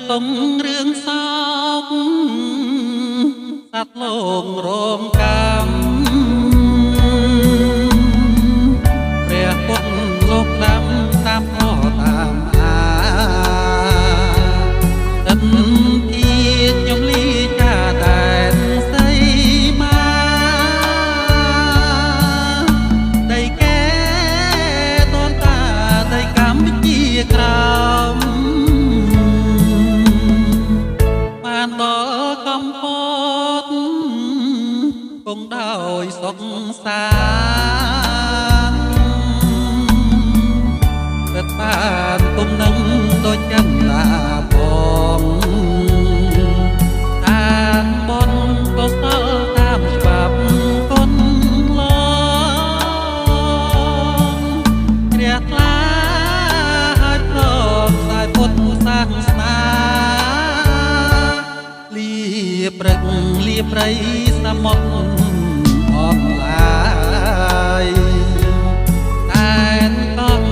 តុងរឿងសោកសត្វលោករងកម្មព្រះពុទ្ធលោកតាមតាមអតាមអាតិនទីខ្ញុំលីចាតែនសីមាដៃកែតនតាដៃកម្មវិជាក្រមបានដល់កំពតគង់ដោយសុខសាន្តពិតបានគុំនឹងដូចចិនតាផងតាមបនកុសលតាមច្បាប់គុណឡងជ្រះថ្លាហើយព្រមខ្សែពុទ្ធសាសនាលាព្រឹកលាព្រៃសមុទ្រអនឡាយតែនកង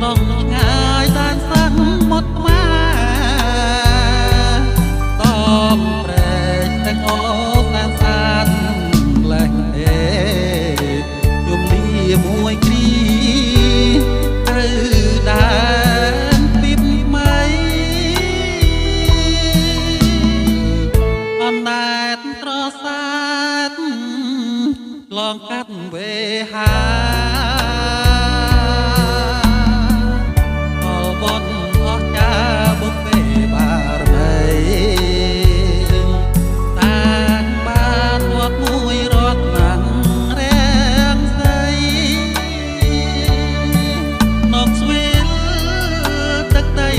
ដងឆ្ងាយតែនសឹងមុតម៉ាតំប្រែកទាំងអូតែនសានលែងទេយំលាមួយគ្រីទៅដែនពីថ្មីអណ្ដែតត្រសាទឆ្លងកាត់វេហាអលបនអស់ចាបុព្វេបារមីតានបានវត្តមួយរត់ណាំងរាំងសីនកស្វីលទឹកដី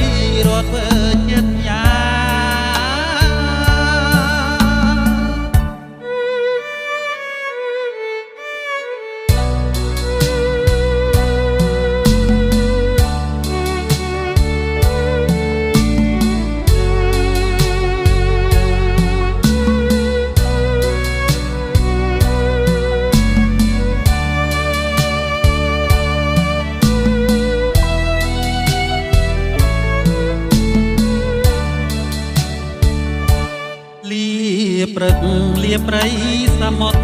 រត់ធ្វើចិត្តយ៉ា ព្រឹកលាព្រៃសមុទ្រ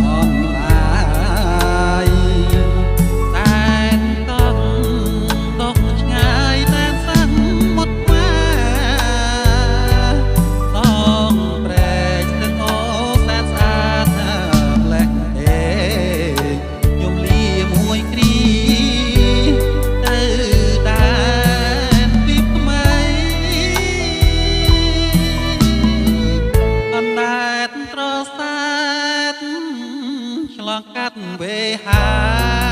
អនឡាយតែនកងដកឆ្ងាយតែសឹងមុតម៉ាតំប្រែកទាំងអូសែនស្អាតផ្លែកទេខ្ញុំលាមួយគ្រីទៅដែនពីថ្មីអណ្ដែតត្រសាទឆ្លងកាត់វេហា